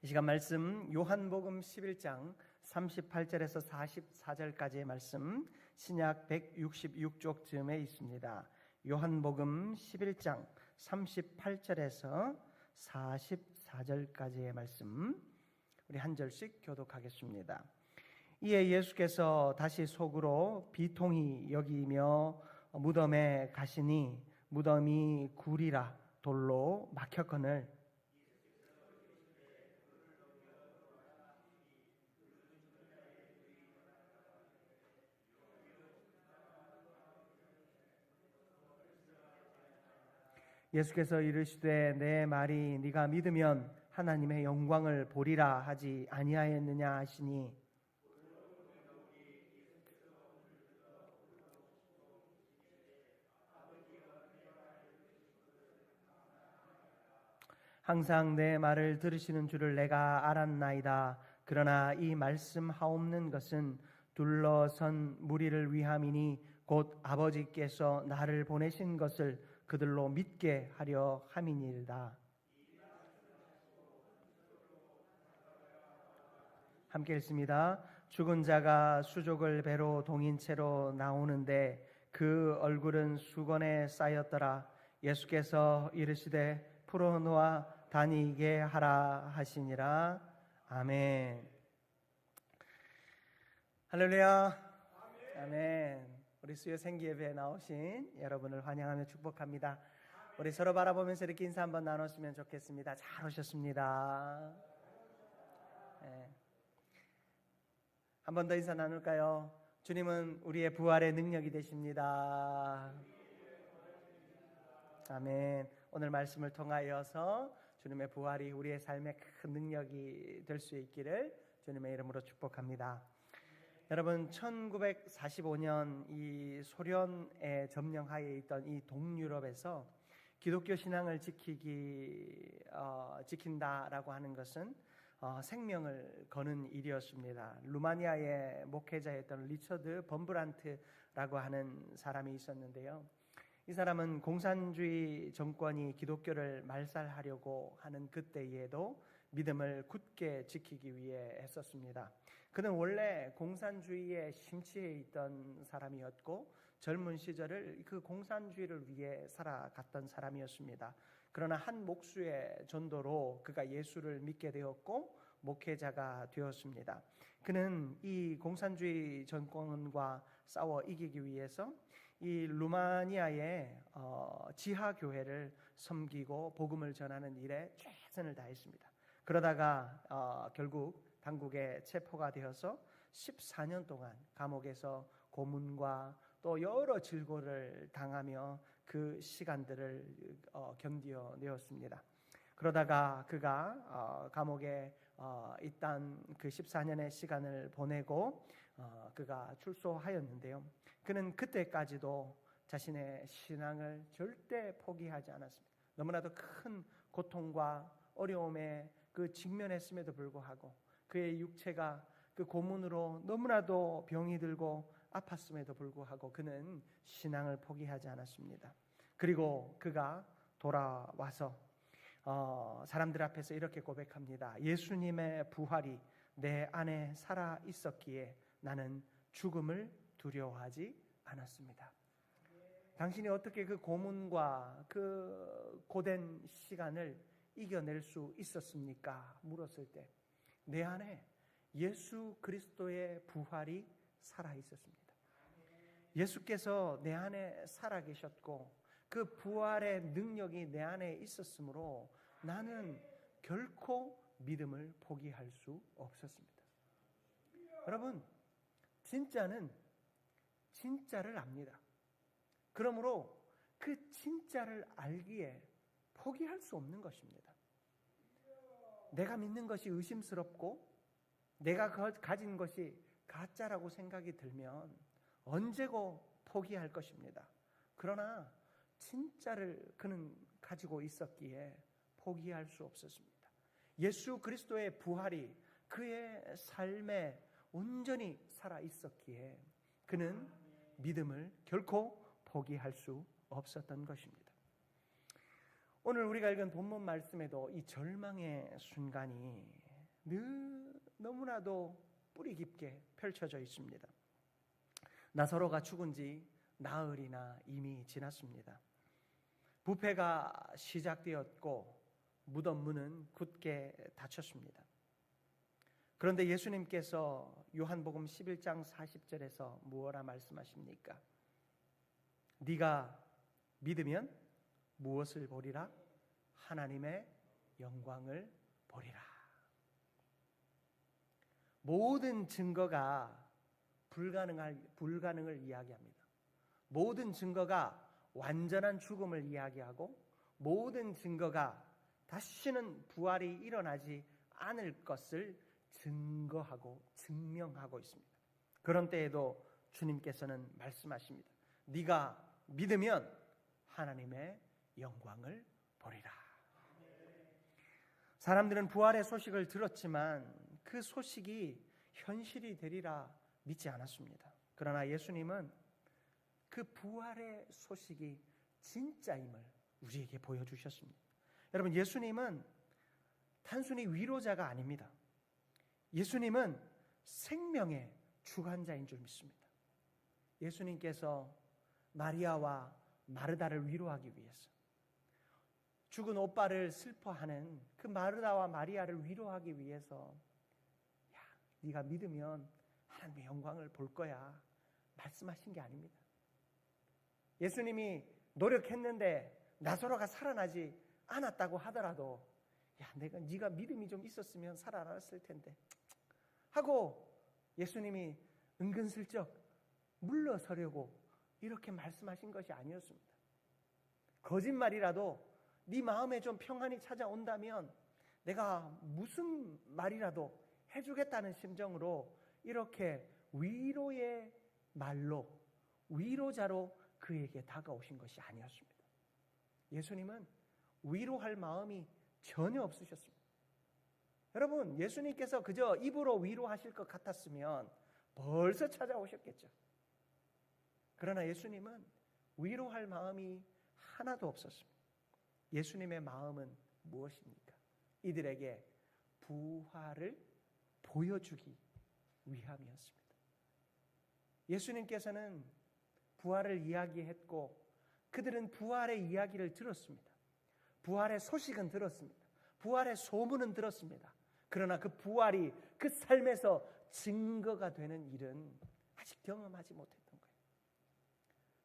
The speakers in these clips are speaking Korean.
이 시간 말씀 요한복음 11장 38절에서 44절까지의 말씀, 신약 166쪽쯤에 있습니다. 요한복음 11장 38절에서 44절까지의 말씀, 우리 한 절씩 교독하겠습니다. 이에 예수께서 다시 속으로 비통히 여기며 무덤에 가시니 무덤이 굴이라 돌로 막혔거늘 예수께서 이르시되 내 말이 네가 믿으면 하나님의 영광을 보리라 하지 아니하였느냐 하시니 항상 내 말을 들으시는 줄을 내가 알았나이다. 그러나 이 말씀하옵는 것은 둘러선 무리를 위함이니 곧 아버지께서 나를 보내신 것을 그들로 믿게 하려 함이니이다. 함께 읽습니다. 죽은 자가 수족을 배로 동인 채로 나오는데 그 얼굴은 수건에 쌓였더라. 예수께서 이르시되 풀어놓아 다니게 하라 하시니라. 아멘. 할렐루야. 아멘. 우리 수요 생기예배에 나오신 여러분을 환영하며 축복합니다. 우리 서로 바라보면서 이렇게 인사 한번 나눴으면 좋겠습니다. 잘 오셨습니다. 네. 한 번 더 인사 나눌까요? 주님은 우리의 부활의 능력이 되십니다. 아멘. 오늘 말씀을 통하여서 주님의 부활이 우리의 삶에 큰 능력이 될 수 있기를 주님의 이름으로 축복합니다. 여러분, 1945년 이 소련의 점령하에 있던 이 동유럽에서 기독교 신앙을 지킨다라고 하는 것은 생명을 거는 일이었습니다. 루마니아의 목회자였던 리처드 범브란트라고 하는 사람이 있었는데요. 이 사람은 공산주의 정권이 기독교를 말살하려고 하는 그때에도 믿음을 굳게 지키기 위해 했었습니다. 그는 원래 공산주의에 심취해 있던 사람이었고 젊은 시절을 그 공산주의를 위해 살아갔던 사람이었습니다. 그러나 한 목수의 전도로 그가 예수를 믿게 되었고 목회자가 되었습니다. 그는 이 공산주의 정권과 싸워 이기기 위해서 이 루마니아의 지하교회를 섬기고 복음을 전하는 일에 최선을 다했습니다. 그러다가 결국 당국에 체포가 되어서 14년 동안 감옥에서 고문과 또 여러 질고를 당하며 그 시간들을 견뎌내었습니다. 그러다가 그가 감옥에 있던 그 14년의 시간을 보내고 그가 출소하였는데요. 그는 그때까지도 자신의 신앙을 절대 포기하지 않았습니다. 너무나도 큰 고통과 어려움에 그 직면했음에도 불구하고 그의 육체가 그 고문으로 너무나도 병이 들고 아팠음에도 불구하고 그는 신앙을 포기하지 않았습니다. 그리고 그가 돌아와서 사람들 앞에서 이렇게 고백합니다. 예수님의 부활이 내 안에 살아 있었기에 나는 죽음을 두려워하지 않았습니다. 당신이 어떻게 그 고문과 그 고된 시간을 이겨낼 수 있었습니까? 물었을 때 내 안에 예수 그리스도의 부활이 살아 있었습니다. 예수께서 내 안에 살아 계셨고 그 부활의 능력이 내 안에 있었으므로 나는 결코 믿음을 포기할 수 없었습니다. 여러분, 진짜는 진짜를 압니다. 그러므로 그 진짜를 알기에 포기할 수 없는 것입니다. 내가 믿는 것이 의심스럽고 내가 가진 것이 가짜라고 생각이 들면 언제고 포기할 것입니다. 그러나 진짜를 그는 가지고 있었기에 포기할 수 없었습니다. 예수 그리스도의 부활이 그의 삶에 온전히 살아 있었기에 그는 믿음을 결코 포기할 수 없었던 것입니다. 오늘 우리가 읽은 본문 말씀에도 이 절망의 순간이 너무나도 뿌리 깊게 펼쳐져 있습니다. 나사로가 죽은 지 나흘이나 이미 지났습니다. 부패가 시작되었고 무덤 문은 굳게 닫혔습니다. 그런데 예수님께서 요한복음 11장 40절에서 무엇라 말씀하십니까? 네가 믿으면 무엇을 보리라? 하나님의 영광을 보리라. 모든 증거가 불가능을 이야기합니다. 모든 증거가 완전한 죽음을 이야기하고 모든 증거가 다시는 부활이 일어나지 않을 것을 증거하고 증명하고 있습니다. 그런 때에도 주님께서는 말씀하십니다. 네가 믿으면 하나님의 영광을 보리라. 사람들은 부활의 소식을 들었지만 그 소식이 현실이 되리라 믿지 않았습니다. 그러나 예수님은 그 부활의 소식이 진짜임을 우리에게 보여주셨습니다. 여러분, 예수님은 단순히 위로자가 아닙니다. 예수님은 생명의 주관자인 줄 믿습니다. 예수님께서 마리아와 마르다를 위로하기 위해서, 죽은 오빠를 슬퍼하는 그 마르다와 마리아를 위로하기 위해서, 야, 네가 믿으면 하나님의 영광을 볼 거야 말씀하신 게 아닙니다. 예수님이 노력했는데 나사로가 살아나지 않았다고 하더라도, 야, 네가 믿음이 좀 있었으면 살아났을 텐데 하고 예수님이 은근슬쩍 물러서려고 이렇게 말씀하신 것이 아니었습니다. 거짓말이라도 네 마음에 좀 평안이 찾아온다면 내가 무슨 말이라도 해주겠다는 심정으로 이렇게 위로의 말로, 위로자로 그에게 다가오신 것이 아니었습니다. 예수님은 위로할 마음이 전혀 없으셨습니다. 여러분, 예수님께서 그저 입으로 위로하실 것 같았으면 벌써 찾아오셨겠죠. 그러나 예수님은 위로할 마음이 하나도 없었습니다. 예수님의 마음은 무엇입니까? 이들에게 부활을 보여주기 위함이었습니다. 예수님께서는 부활을 이야기했고 그들은 부활의 이야기를 들었습니다. 부활의 소식은 들었습니다. 부활의 소문은 들었습니다. 그러나 그 부활이 그 삶에서 증거가 되는 일은 아직 경험하지 못했던 거예요.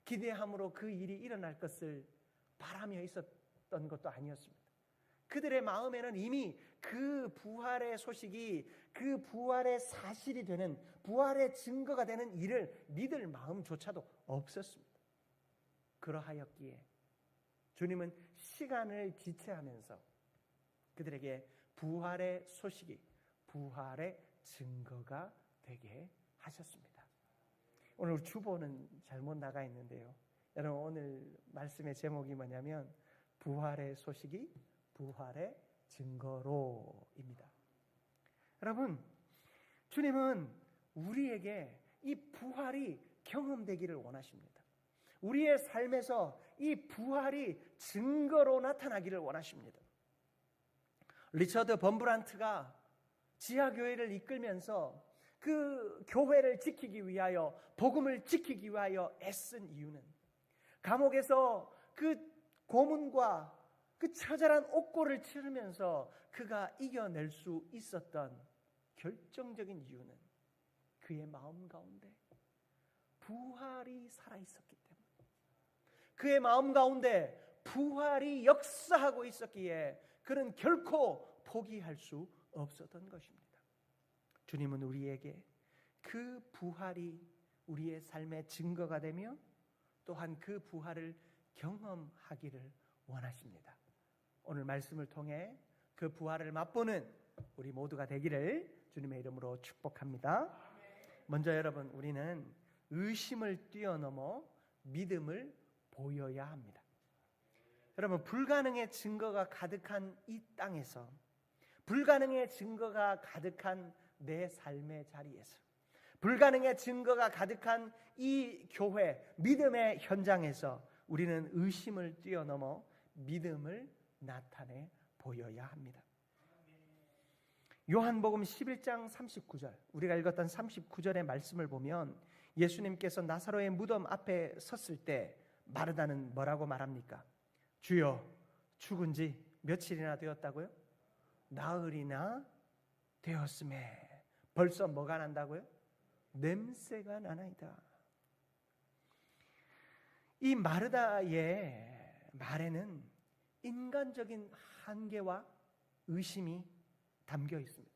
기대함으로 그 일이 일어날 것을 바라며 있었던 것도 아니었습니다. 그들의 마음에는 이미 그 부활의 소식이, 그 부활의 사실이 되는, 부활의 증거가 되는 일을 믿을 마음조차도 없었습니다. 그러하였기에 주님은 시간을 지체하면서 그들에게 부활의 소식이, 부활의 증거가 되게 하셨습니다. 오늘 주보는 잘못 나가 있는데요, 여러분, 오늘 말씀의 제목이 뭐냐면 부활의 소식이 부활의 증거로입니다. 여러분, 주님은 우리에게 이 부활이 경험되기를 원하십니다. 우리의 삶에서 이 부활이 증거로 나타나기를 원하십니다. 리처드 범브란트가 지하교회를 이끌면서 그 교회를 지키기 위하여, 복음을 지키기 위하여 애쓴 이유는 감옥에서 그 고문과 그 처절한 옥고를 치르면서 그가 이겨낼 수 있었던 결정적인 이유는 그의 마음 가운데 부활이 살아있었기 때문에, 그의 마음 가운데 부활이 역사하고 있었기에 그는 결코 포기할 수 없었던 것입니다. 주님은 우리에게 그 부활이 우리의 삶의 증거가 되며 또한 그 부활을 경험하기를 원하십니다. 오늘 말씀을 통해 그 부활을 맛보는 우리 모두가 되기를 주님의 이름으로 축복합니다. 먼저 여러분, 우리는 의심을 뛰어넘어 믿음을 보여야 합니다. 여러분, 불가능의 증거가 가득한 이 땅에서, 불가능의 증거가 가득한 내 삶의 자리에서, 불가능의 증거가 가득한 이 교회, 믿음의 현장에서 우리는 의심을 뛰어넘어 믿음을 나타내 보여야 합니다. 요한복음 11장 39절, 우리가 읽었던 39절의 말씀을 보면 예수님께서 나사로의 무덤 앞에 섰을 때 마르다는 뭐라고 말합니까? 주여, 죽은 지 며칠이나 되었다고요? 나흘이나 되었음에 벌써 뭐가 난다고요? 냄새가 나나이다. 이 마르다의 말에는 인간적인 한계와 의심이 담겨 있습니다.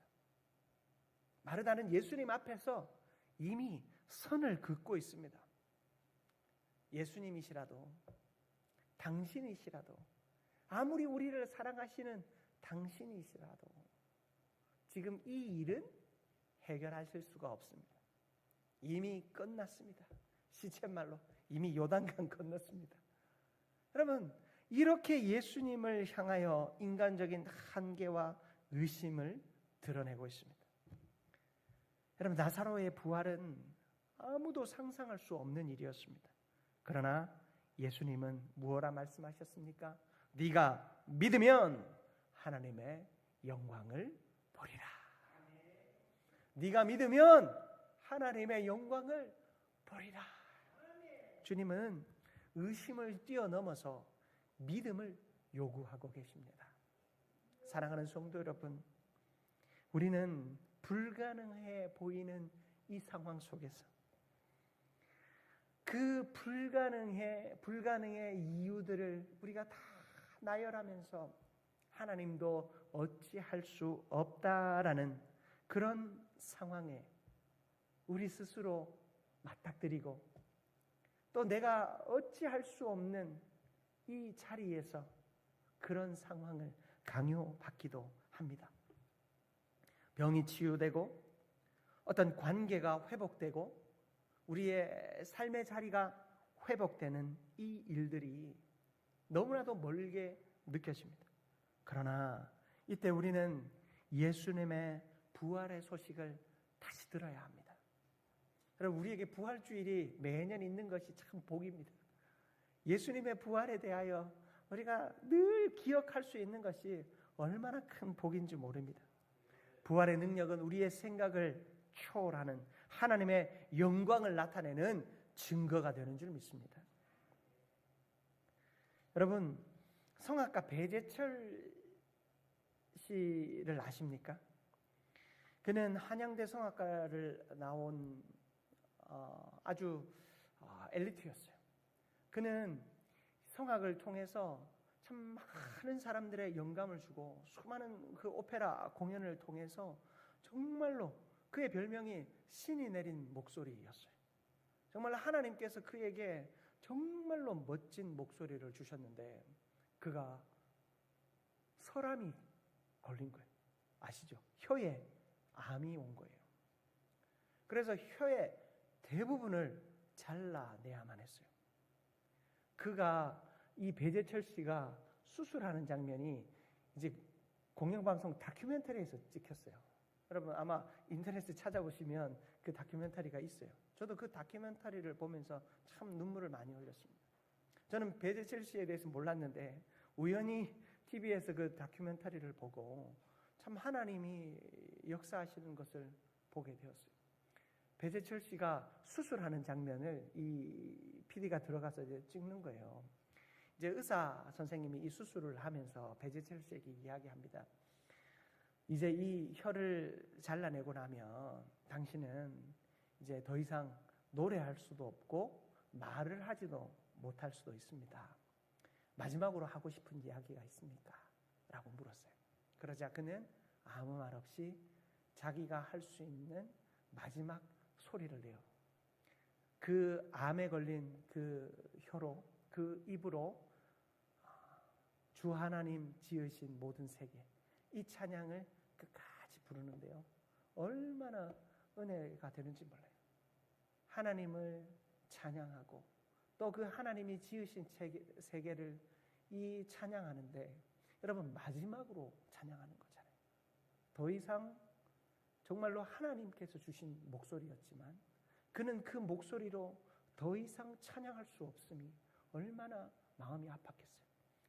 마르다는 예수님 앞에서 이미 선을 긋고 있습니다. 예수님이시라도, 당신이시라도, 아무리 우리를 사랑하시는 당신이시라도 지금 이 일은 해결하실 수가 없습니다. 이미 끝났습니다. 시쳇말로 이미 요단강 건넜습니다. 여러분, 이렇게 예수님을 향하여 인간적인 한계와 의심을 드러내고 있습니다. 여러분, 나사로의 부활은 아무도 상상할 수 없는 일이었습니다. 그러나 예수님은 무엇라 말씀하셨습니까? 네가 믿으면 하나님의 영광을 보리라. 네가 믿으면 하나님의 영광을 보리라. 주님은 의심을 뛰어넘어서 믿음을 요구하고 계십니다. 사랑하는 성도 여러분, 우리는 불가능해 보이는 이 상황 속에서 그 불가능의 이유들을 우리가 다 나열하면서 하나님도 어찌할 수 없다라는 그런 상황에 우리 스스로 맞닥뜨리고 또 내가 어찌할 수 없는 이 자리에서 그런 상황을 강요받기도 합니다. 병이 치유되고 어떤 관계가 회복되고 우리의 삶의 자리가 회복되는 이 일들이 너무나도 멀게 느껴집니다. 그러나 이때 우리는 예수님의 부활의 소식을 다시 들어야 합니다. 여러분, 우리에게 부활주일이 매년 있는 것이 참 복입니다. 예수님의 부활에 대하여 우리가 늘 기억할 수 있는 것이 얼마나 큰 복인지 모릅니다. 부활의 능력은 우리의 생각을 초월하는 하나님의 영광을 나타내는 증거가 되는 줄 믿습니다. 여러분, 성악가 배재철 씨를 아십니까? 그는 한양대 성악가를 나온 아주 엘리트였어요. 그는 성악을 통해서 참 많은 사람들의 영감을 주고 수많은 그 오페라 공연을 통해서 정말로 그의 별명이 신이 내린 목소리였어요. 정말 하나님께서 그에게 정말로 멋진 목소리를 주셨는데 그가 설암이 걸린 거예요. 아시죠? 혀에 암이 온 거예요. 그래서 혀의 대부분을 잘라내야만 했어요. 그가 이 배재철 씨가 수술하는 장면이 이제 공영방송 다큐멘터리에서 찍혔어요. 여러분 아마 인터넷에 찾아보시면 그 다큐멘터리가 있어요. 저도 그 다큐멘터리를 보면서 참 눈물을 많이 흘렸습니다. 저는 배재철 씨에 대해서 몰랐는데 우연히 TV에서 그 다큐멘터리를 보고 참 하나님이 역사하시는 것을 보게 되었어요. 배재철 씨가 수술하는 장면을 이 PD가 들어가서 이제 찍는 거예요. 이제 의사 선생님이 이 수술을 하면서 배재철 씨에게 이야기합니다. 이제 이 혀를 잘라내고 나면 당신은 이제 더 이상 노래할 수도 없고 말을 하지도 못할 수도 있습니다. 마지막으로 하고 싶은 이야기가 있습니까? 라고 물었어요. 그러자 그는 아무 말 없이 자기가 할 수 있는 마지막 소리를 내요. 그 암에 걸린 그 혀로, 그 입으로 주 하나님 지으신 모든 세계, 이 찬양을 끝까지 부르는데요. 얼마나 은혜가 되는지 몰라요. 하나님을 찬양하고 또 그 하나님이 지으신 세계를 이 찬양하는데 여러분 마지막으로 찬양하는 거잖아요. 더 이상 정말로 하나님께서 주신 목소리였지만 그는 그 목소리로 더 이상 찬양할 수 없음이 얼마나 마음이 아팠겠어요.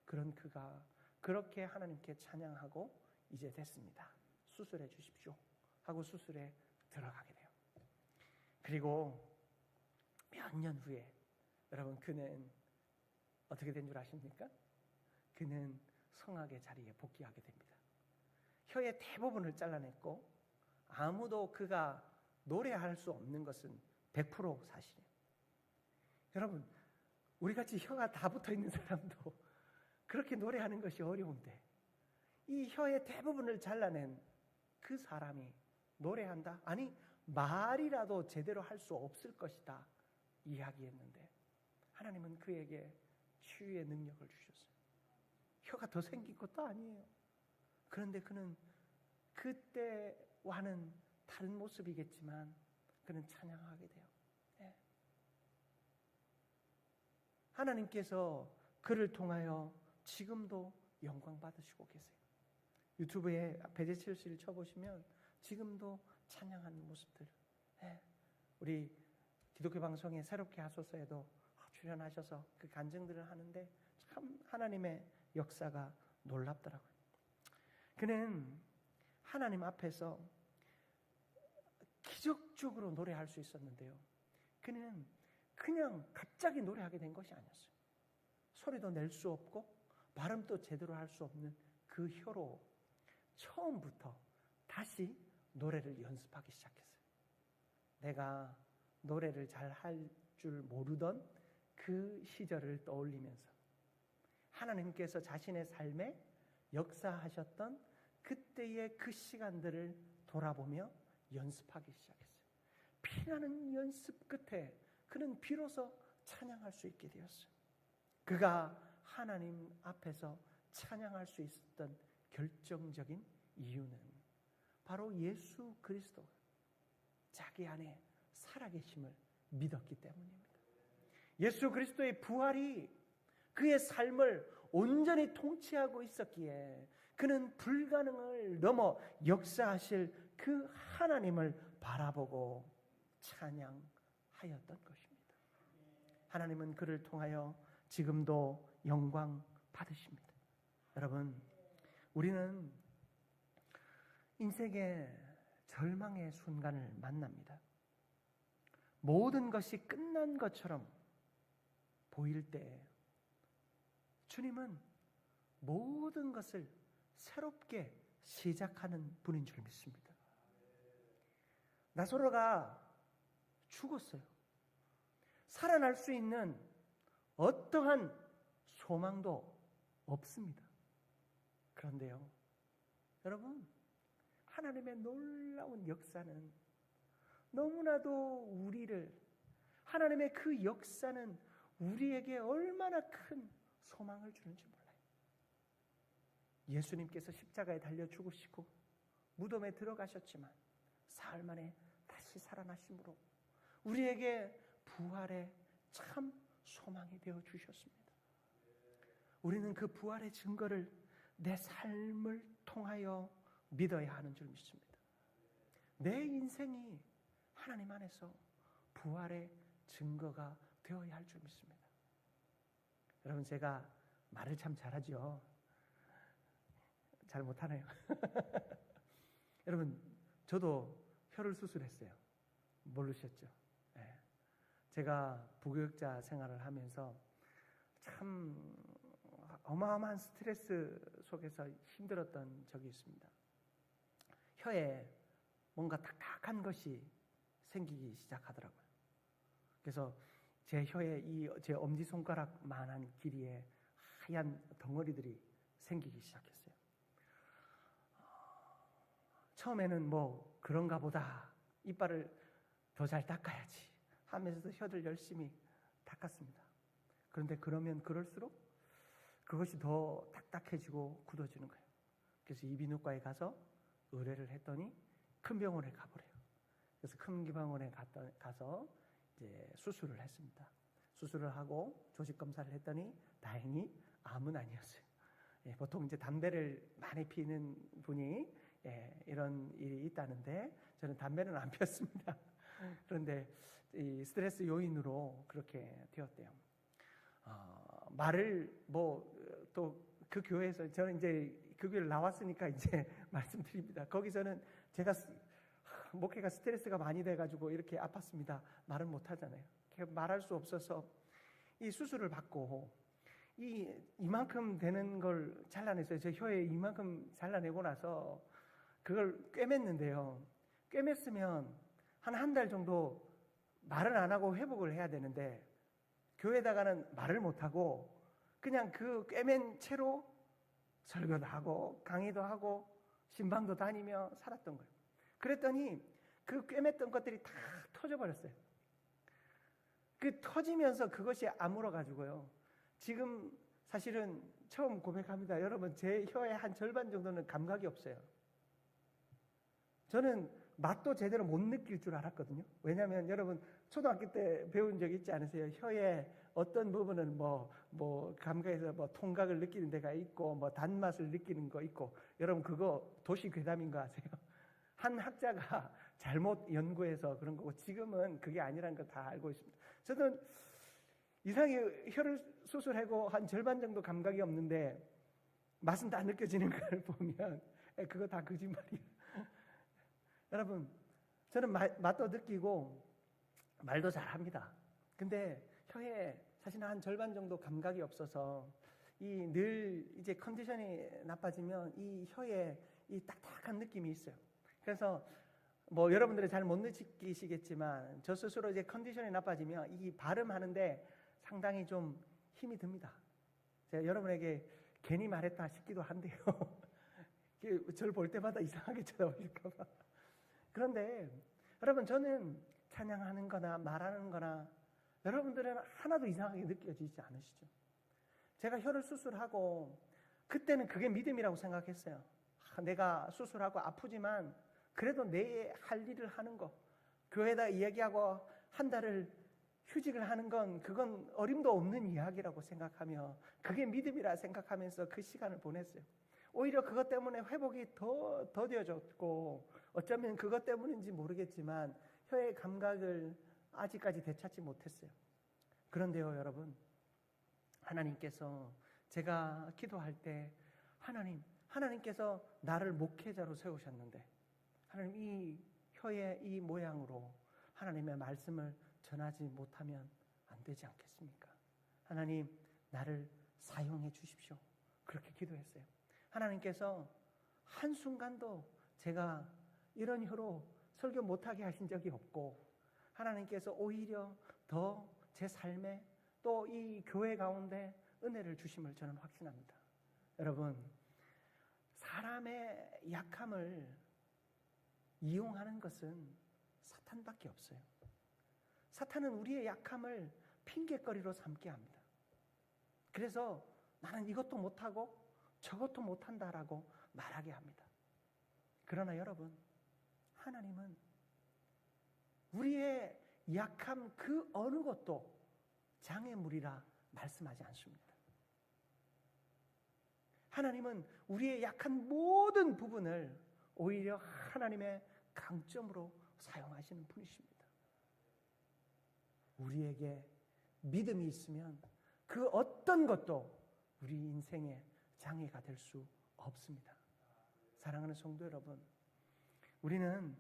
그런 그가 그렇게 하나님께 찬양하고 이제 됐습니다. 수술해 주십시오 하고 수술에 들어가게 돼요. 그리고 몇 년 후에 여러분, 그는 어떻게 된 줄 아십니까? 그는 성악의 자리에 복귀하게 됩니다. 혀의 대부분을 잘라냈고 아무도 그가 노래할 수 없는 것은 100% 사실이에요. 여러분, 우리같이 혀가 다 붙어있는 사람도 그렇게 노래하는 것이 어려운데 이 혀의 대부분을 잘라낸 그 사람이 노래한다? 아니, 말이라도 제대로 할 수 없을 것이다 이야기했는데 하나님은 그에게 치유의 능력을 주셨어요. 혀가 더 생긴 것도 아니에요. 그런데 그는 그때와는 다른 모습이겠지만 그는 찬양하게 돼요. 네. 하나님께서 그를 통하여 지금도 영광 받으시고 계세요. 유튜브에 배재칠 씨를 쳐보시면 지금도 찬양하는 모습들. 네. 우리 기독교 방송에 새롭게 하소서에도 출연하셔서 그 간증들을 하는데 참 하나님의 역사가 놀랍더라고요. 그는 하나님 앞에서 기적적으로 노래할 수 있었는데요. 그는 그냥 갑자기 노래하게 된 것이 아니었어요. 소리도 낼 수 없고 발음도 제대로 할 수 없는 그 혀로 처음부터 다시 노래를 연습하기 시작했어요. 내가 노래를 잘 할 줄 모르던 그 시절을 떠올리면서 하나님께서 자신의 삶에 역사하셨던 그때의 그 시간들을 돌아보며 연습하기 시작했어요. 피나는 연습 끝에 그는 비로소 찬양할 수 있게 되었어요. 그가 하나님 앞에서 찬양할 수 있었던 결정적인 이유는 바로 예수 그리스도 자기 안에 살아계심을 믿었기 때문입니다. 예수 그리스도의 부활이 그의 삶을 온전히 통치하고 있었기에 그는 불가능을 넘어 역사하실 그 하나님을 바라보고 찬양하였던 것입니다. 하나님은 그를 통하여 지금도 영광 받으십니다. 여러분, 우리는 인생의 절망의 순간을 만납니다. 모든 것이 끝난 것처럼 보일 때 주님은 모든 것을 새롭게 시작하는 분인 줄 믿습니다. 나사로가 죽었어요. 살아날 수 있는 어떠한 소망도 없습니다. 그런데요, 여러분, 하나님의 놀라운 역사는 너무나도 하나님의 그 역사는 우리에게 얼마나 큰 소망을 주는지 몰라요. 예수님께서 십자가에 달려 죽으시고 무덤에 들어가셨지만 사흘 만에 다시 살아나심으로 우리에게 부활의 참 소망이 되어 주셨습니다. 우리는 그 부활의 증거를 내 삶을 통하여 믿어야 하는 줄 믿습니다. 내 인생이 하나님 안에서 부활의 증거가 되어야 할 줄 믿습니다. 여러분, 제가 말을 참 잘하죠. 잘 못하네요. 여러분, 저도 혀를 수술했어요. 모르셨죠? 네. 제가 부교육자 생활을 하면서 참 어마어마한 스트레스 속에서 힘들었던 적이 있습니다. 혀에 뭔가 딱딱한 것이 생기기 시작하더라고요. 그래서 제 혀에 제 엄지손가락만한 길이에 하얀 덩어리들이 생기기 시작했어요. 처음에는 뭐 그런가 보다, 이빨을 더 잘 닦아야지 하면서도 혀를 열심히 닦았습니다. 그런데 그러면 그럴수록 그것이 더 딱딱해지고 굳어지는 거예요. 그래서 이비인후과에 가서 의뢰를 했더니 큰 병원에 가보래요. 그래서 큰 병원에 가서 이제 수술을 했습니다. 수술을 하고 조직 검사를 했더니 다행히 암은 아니었어요. 보통 이제 담배를 많이 피는 분이 이런 일이 있다는데 저는 담배는 안 피웠습니다. 그런데 이 스트레스 요인으로 그렇게 되었대요. 말을 또 그 교회에서 저는 이제 교회를 나왔으니까 이제 말씀드립니다. 거기서는 제가 목회가 스트레스가 많이 돼가지고 이렇게 아팠습니다. 말을 못 하잖아요. 말할 수 없어서 이 수술을 받고 이만큼 되는 걸 잘라냈어요. 제 혀에 이만큼 잘라내고 나서 그걸 꿰맸는데요. 꿰맸으면 한 달 정도 말을 안 하고 회복을 해야 되는데 교회에다가는 말을 못 하고 그냥 그 꿰맨 채로 설교도 하고 강의도 하고 신방도 다니며 살았던 거예요. 그랬더니 그 꿰맸던 것들이 다 터져버렸어요. 그 터지면서 그것이 아물어가지고요. 지금 사실은 처음 고백합니다. 여러분, 제 혀의 한 절반 정도는 감각이 없어요. 저는 맛도 제대로 못 느낄 줄 알았거든요. 왜냐하면 여러분 초등학교 때 배운 적 있지 않으세요? 혀의 어떤 부분은 뭐 감각에서 뭐 통각을 느끼는 데가 있고 뭐 단맛을 느끼는 거 있고, 여러분 그거 도시 괴담인 거 아세요? 한 학자가 잘못 연구해서 그런 거고 지금은 그게 아니라는 걸 다 알고 있습니다. 저는 이상하게 혀를 수술하고 한 절반 정도 감각이 없는데 맛은 다 느껴지는 걸 보면 그거 다 거짓말이에요. 여러분, 저는 맛도 느끼고 말도 잘합니다. 근데 혀에 사실 한 절반 정도 감각이 없어서 늘 이제 컨디션이 나빠지면 이 혀에 이 딱딱한 느낌이 있어요. 그래서 뭐 여러분들이 잘 못 느끼시겠지만 저 스스로 이제 컨디션이 나빠지면 이 발음하는데 상당히 좀 힘이 듭니다. 제가 여러분에게 괜히 말했다 싶기도 한데요. 저를 볼 때마다 이상하게 쳐다보실까 봐. 그런데 여러분, 저는 찬양하는 거나 말하는 거나 여러분들은 하나도 이상하게 느껴지지 않으시죠? 제가 혀를 수술하고 그때는 그게 믿음이라고 생각했어요. 내가 수술하고 아프지만 그래도 내 할 일을 하는 거, 교회에다 이야기하고 한 달을 휴직을 하는 건 그건 어림도 없는 이야기라고 생각하며 그게 믿음이라 생각하면서 그 시간을 보냈어요. 오히려 그것 때문에 회복이 더 더뎌졌고 어쩌면 그것 때문인지 모르겠지만 혀의 감각을 아직까지 되찾지 못했어요. 그런데요, 여러분, 하나님께서 제가 기도할 때 하나님께서 나를 목회자로 세우셨는데 하나님, 이 혀의 이 모양으로 하나님의 말씀을 전하지 못하면 안 되지 않겠습니까? 하나님, 나를 사용해 주십시오. 그렇게 기도했어요. 하나님께서 한순간도 제가 이런 혀로 설교 못하게 하신 적이 없고 하나님께서 오히려 더 제 삶에 또 이 교회 가운데 은혜를 주심을 저는 확신합니다. 여러분, 사람의 약함을 이용하는 것은 사탄밖에 없어요. 사탄은 우리의 약함을 핑계거리로 삼게 합니다. 그래서 나는 이것도 못하고 저것도 못한다라고 말하게 합니다. 그러나 여러분, 하나님은 우리의 약함 그 어느 것도 장애물이라 말씀하지 않습니다. 하나님은 우리의 약한 모든 부분을 오히려 하나님의 강점으로 사용하시는 분이십니다. 우리에게 믿음이 있으면 그 어떤 것도 우리 인생의 장애가 될 수 없습니다. 사랑하는 성도 여러분, 우리는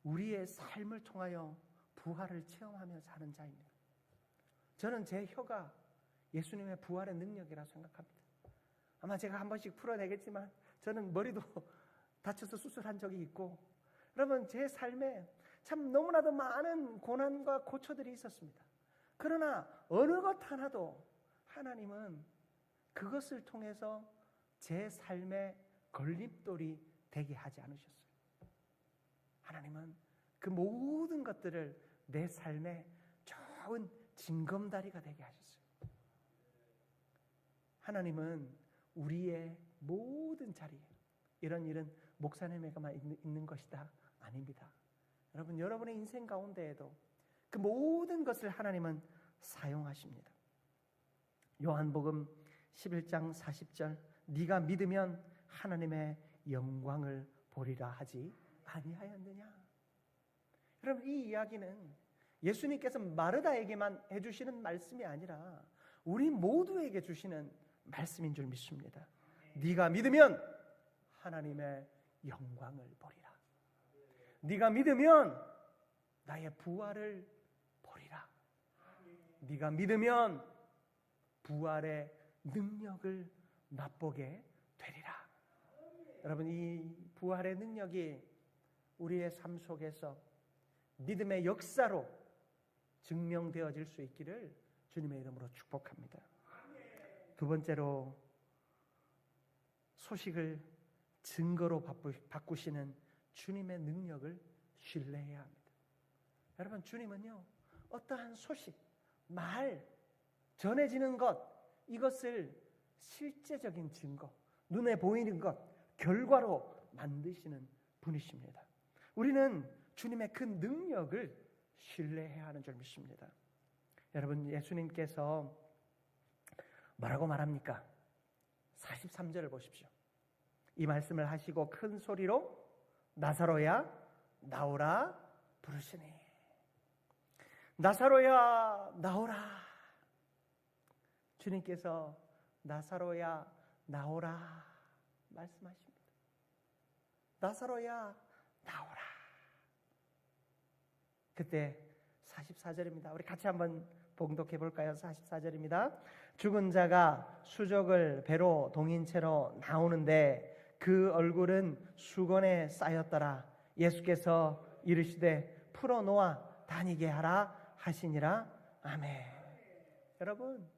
우리의 삶을 통하여 부활을 체험하며 사는 자입니다. 저는 제 혀가 예수님의 부활의 능력이라 생각합니다. 아마 제가 한 번씩 풀어내겠지만 저는 머리도 다쳐서 수술한 적이 있고, 여러분, 제 삶에 참 너무나도 많은 고난과 고초들이 있었습니다. 그러나 어느 것 하나도 하나님은 그것을 통해서 제 삶의 걸림돌이 되게 하지 않으셨어요. 하나님은 그 모든 것들을 내 삶의 좋은 징검다리가 되게 하셨어요. 하나님은 우리의 모든 자리에 이런 일은 목사님에게만 있는 것이다. 아닙니다. 여러분, 여러분의 인생 가운데에도 그 모든 것을 하나님은 사용하십니다. 요한복음 11장 40절, 네가 믿으면 하나님의 영광을 보리라 하지 아니하였느냐. 여러분, 이 이야기는 예수님께서 마르다에게만 해주시는 말씀이 아니라 우리 모두에게 주시는 말씀인 줄 믿습니다. 네가 믿으면 하나님의 영광을 보리라. 네가 믿으면 나의 부활을 보리라. 네가 믿으면 부활의 능력을 맛보게 되리라. 여러분, 이 부활의 능력이 우리의 삶 속에서 믿음의 역사로 증명되어질 수 있기를 주님의 이름으로 축복합니다. 두 번째로, 소식을 증거로 바꾸시는 주님의 능력을 신뢰해야 합니다. 여러분, 주님은요, 어떠한 소식, 말, 전해지는 것, 이것을 실제적인 증거, 눈에 보이는 것, 결과로 만드시는 분이십니다. 우리는 주님의 그 능력을 신뢰해야 하는 줄 믿습니다. 여러분, 예수님께서 뭐라고 말합니까? 43절을 보십시오. 이 말씀을 하시고 큰 소리로 나사로야 나오라 부르시니. 나사로야 나오라. 주님께서 나사로야 나오라 말씀하십니다. 나사로야 나오라. 그때 44절입니다. 우리 같이 한번 봉독해 볼까요? 44절입니다. 죽은 자가 수족을 배로 동인 채로 나오는데 그 얼굴은 수건에 쌓였더라. 예수께서 이르시되 풀어놓아 다니게 하라 하시니라. 아멘. 여러분,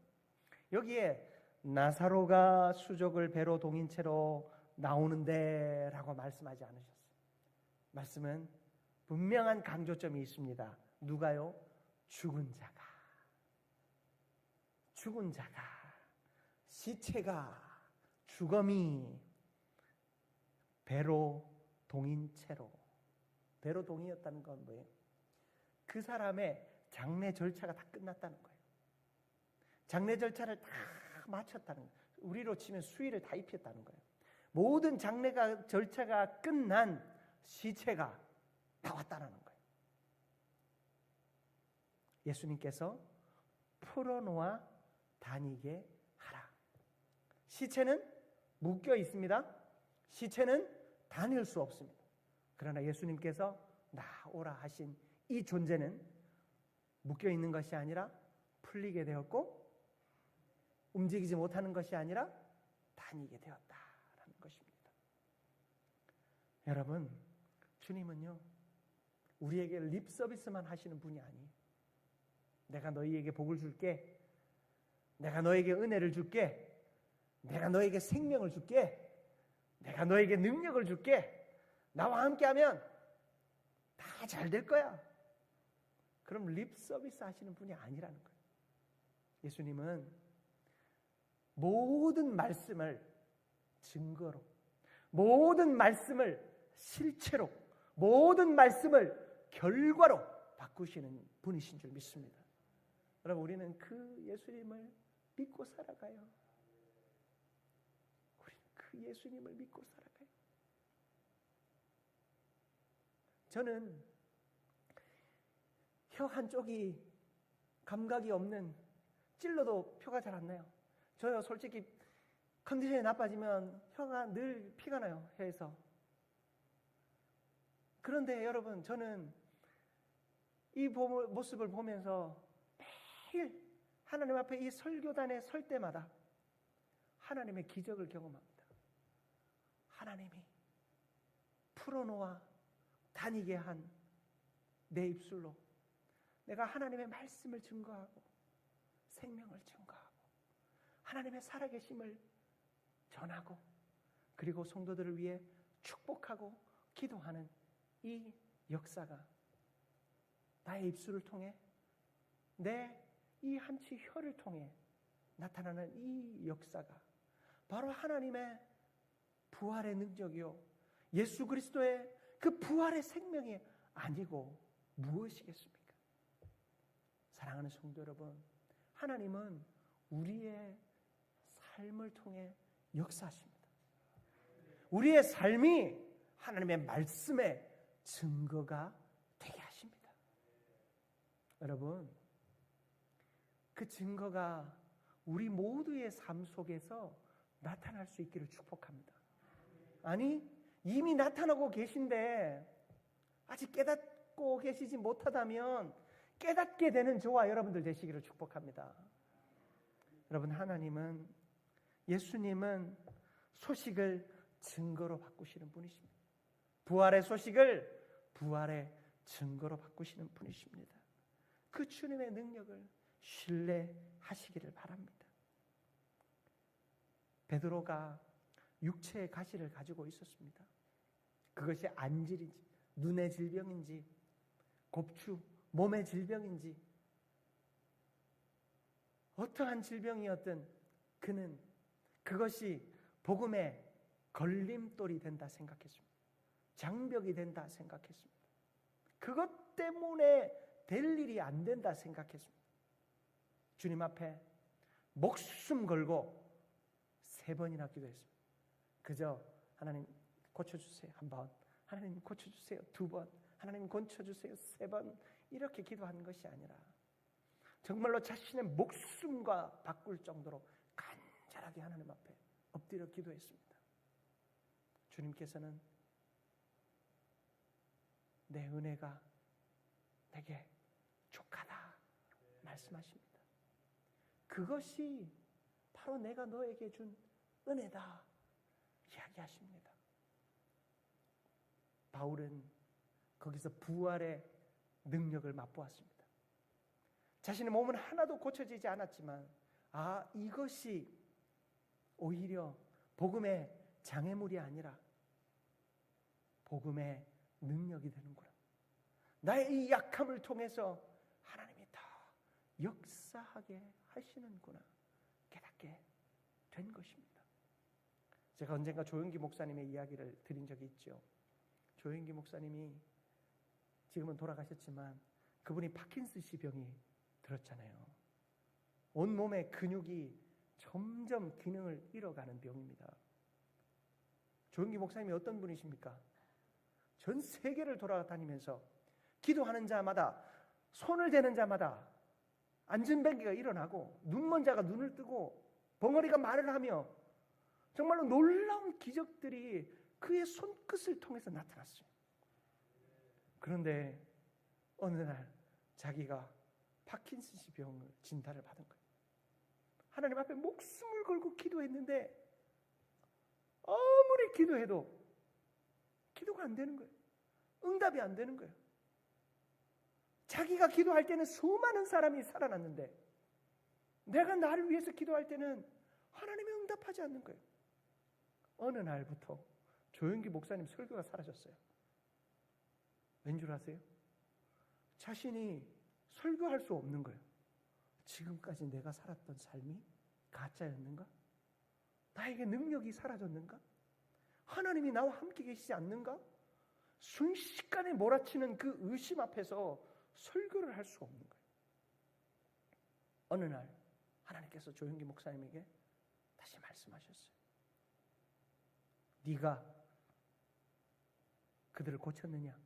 여기에 나사로가 수족을 배로 동인 채로 나오는데 라고 말씀하지 않으셨어요. 말씀은 분명한 강조점이 있습니다. 누가요? 죽은 자가, 시체가, 주검이 배로 동인 채로. 배로 동이었다는 건 뭐예요? 그 사람의 장례 절차가 다 끝났다는 거예요. 장례 절차를 다 마쳤다는 거예요. 우리로 치면 수의를 다 입혔다는 거예요. 모든 장례가 절차가 끝난 시체가 나왔다는 거예요. 예수님께서 풀어놓아 다니게 하라. 시체는 묶여 있습니다. 시체는 다닐 수 없습니다. 그러나 예수님께서 나오라 하신 이 존재는 묶여 있는 것이 아니라 풀리게 되었고, 움직이지 못하는 것이 아니라 다니게 되었다라는 것입니다. 여러분, 주님은요, 우리에게 립 서비스만 하시는 분이 아니에요. 내가 너희에게 복을 줄게, 내가 너에게 은혜를 줄게, 내가 너에게 생명을 줄게, 내가 너에게 능력을 줄게, 나와 함께하면 다 잘 될 거야. 그럼 립 서비스 하시는 분이 아니라는 거예요. 예수님은 모든 말씀을 증거로, 모든 말씀을 실체로, 모든 말씀을 결과로 바꾸시는 분이신 줄 믿습니다. 여러분, 우리는 그 예수님을 믿고 살아가요. 우리는 그 예수님을 믿고 살아가요. 저는 혀 한쪽이 감각이 없는, 찔러도 표가 잘 안 나요. 저요, 솔직히 컨디션이 나빠지면 혀가 늘 피가 나요, 혀에서. 그런데 여러분, 저는 이 모습을 보면서 매일 하나님 앞에 이 설교단에 설 때마다 하나님의 기적을 경험합니다. 하나님이 풀어놓아 다니게 한 내 입술로 내가 하나님의 말씀을 증거하고 생명을 증거하고 하나님의 살아계심을 전하고, 그리고 성도들을 위해 축복하고 기도하는 이 역사가 나의 입술을 통해, 내 이 한치 혀를 통해 나타나는 이 역사가 바로 하나님의 부활의 능력이요, 예수 그리스도의 그 부활의 생명이 아니고 무엇이겠습니까? 사랑하는 성도 여러분, 하나님은 우리의 삶을 통해 역사하십니다. 우리의 삶이 하나님의 말씀의 증거가 되게 하십니다. 여러분, 그 증거가 우리 모두의 삶 속에서 나타날 수 있기를 축복합니다. 아니, 이미 나타나고 계신데 아직 깨닫고 계시지 못하다면 깨닫게 되는 저와 여러분들 되시기를 축복합니다. 여러분, 하나님은, 예수님은 소식을 증거로 바꾸시는 분이십니다. 부활의 소식을 부활의 증거로 바꾸시는 분이십니다. 그 주님의 능력을 신뢰하시기를 바랍니다. 베드로가 육체의 가시를 가지고 있었습니다. 그것이 안질인지 눈의 질병인지 곱추 몸의 질병인지 어떠한 질병이었든 그는 그것이 복음의 걸림돌이 된다 생각했습니다. 장벽이 된다 생각했습니다. 그것 때문에 될 일이 안 된다 생각했습니다. 주님 앞에 목숨 걸고 3번이나 기도했습니다. 그저 하나님 고쳐주세요 1번, 하나님 고쳐주세요 2번, 하나님 고쳐주세요 3번, 이렇게 기도하는 것이 아니라 정말로 자신의 목숨과 바꿀 정도로 간절하게 하나님 앞에 엎드려 기도했습니다. 주님께서는 내 은혜가 내게 족하다 말씀하십니다. 그것이 바로 내가 너에게 준 은혜다 이야기하십니다. 바울은 거기서 부활의 능력을 맛보았습니다. 자신의 몸은 하나도 고쳐지지 않았지만 이것이 오히려 복음의 장애물이 아니라 복음의 능력이 되는구나. 나의 이 약함을 통해서 하나님이 더 역사하게 하시는구나 깨닫게 된 것입니다. 제가 언젠가 조영기 목사님의 이야기를 드린 적이 있죠. 조영기 목사님이 지금은 돌아가셨지만 그분이 파킨슨씨 병이 들었잖아요. 온몸의 근육이 점점 기능을 잃어가는 병입니다. 조영기 목사님이 어떤 분이십니까? 전 세계를 돌아다니면서 기도하는 자마다, 손을 대는 자마다 안전뱅이가 일어나고 눈먼 자가 눈을 뜨고 벙어리가 말을 하며 정말로 놀라운 기적들이 그의 손끝을 통해서 나타났어요. 그런데 어느 날 자기가 파킨슨씨 병을 진단을 받은 거예요. 하나님 앞에 목숨을 걸고 기도했는데 아무리 기도해도 기도가 안 되는 거예요. 응답이 안 되는 거예요. 자기가 기도할 때는 수많은 사람이 살아났는데 내가 나를 위해서 기도할 때는 하나님이 응답하지 않는 거예요. 어느 날부터 조영기 목사님 설교가 사라졌어요. 왠 줄 아세요? 자신이 설교할 수 없는 거예요. 지금까지 내가 살았던 삶이 가짜였는가? 나에게 능력이 사라졌는가? 하나님이 나와 함께 계시지 않는가? 순식간에 몰아치는 그 의심 앞에서 설교를 할 수 없는 거예요. 어느 날 하나님께서 조영기 목사님에게 다시 말씀하셨어요. 네가 그들을 고쳤느냐?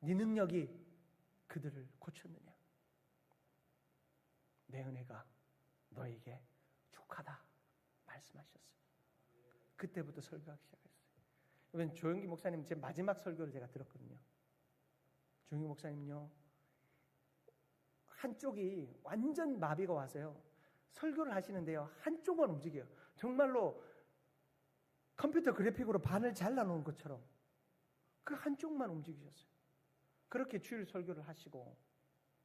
네 능력이 그들을 고쳤느냐? 내 은혜가 너에게 족하다 말씀하셨어요. 그때부터 설교하기 시작했어요. 여러분, 조영기 목사님 제 마지막 설교를 제가 들었거든요. 조영기 목사님은요, 한쪽이 완전 마비가 와서요, 설교를 하시는데요, 한쪽만 움직여요. 정말로 컴퓨터 그래픽으로 반을 잘라놓은 것처럼 그 한쪽만 움직이셨어요. 그렇게 주일 설교를 하시고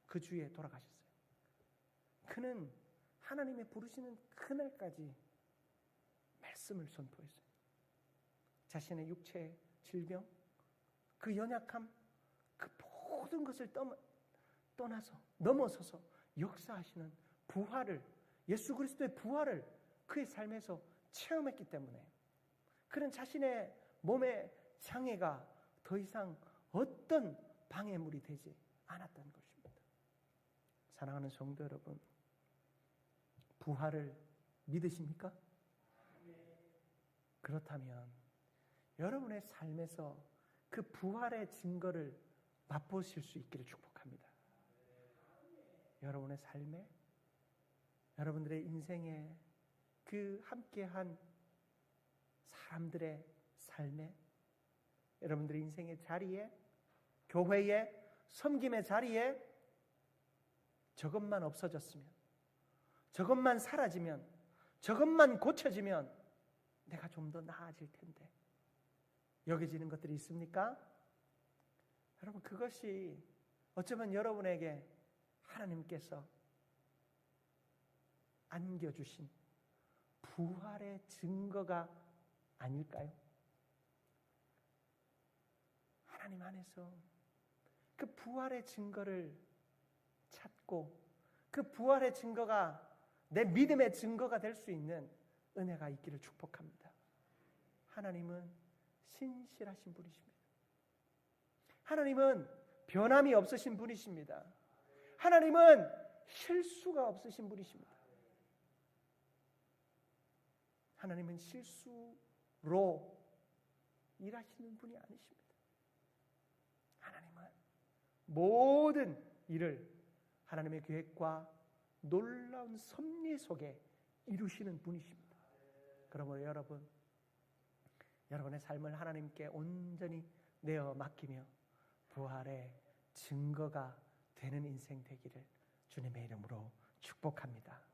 그 주에 돌아가셨어요. 그는 하나님의 부르시는 그날까지 말씀을 선포했어요. 자신의 육체의 질병, 그 연약함, 그 모든 것을 떠나서 넘어서서 역사하시는 부활을, 예수 그리스도의 부활을 그의 삶에서 체험했기 때문에 그는 자신의 몸의 장애가 더 이상 어떤 방해물이 되지 않았다는 것입니다. 사랑하는 성도 여러분, 부활을 믿으십니까? 그렇다면 여러분의 삶에서 그 부활의 증거를 맛보실 수 있기를 축복합니다. 여러분의 삶에, 여러분들의 인생에 그 함께한 사람들의 삶에, 여러분들의 인생의 자리에, 교회에, 섬김의 자리에 저것만 없어졌으면, 저것만 사라지면, 저것만 고쳐지면 내가 좀 더 나아질 텐데 여겨지는 것들이 있습니까? 여러분, 그것이 어쩌면 여러분에게 하나님께서 안겨주신 부활의 증거가 아닐까요? 하나님 안에서 그 부활의 증거를 찾고 그 부활의 증거가 내 믿음의 증거가 될 수 있는 은혜가 있기를 축복합니다. 하나님은 신실하신 분이십니다. 하나님은 변함이 없으신 분이십니다. 하나님은 실수가 없으신 분이십니다. 하나님은 실수로 일하시는 분이 아니십니다. 하나님은 모든 일을 하나님의 계획과 놀라운 섭리 속에 이루시는 분이십니다. 그러므로 여러분의 삶을 하나님께 온전히 내어 맡기며 부활의 증거가 되는 인생 되기를 주님의 이름으로 축복합니다.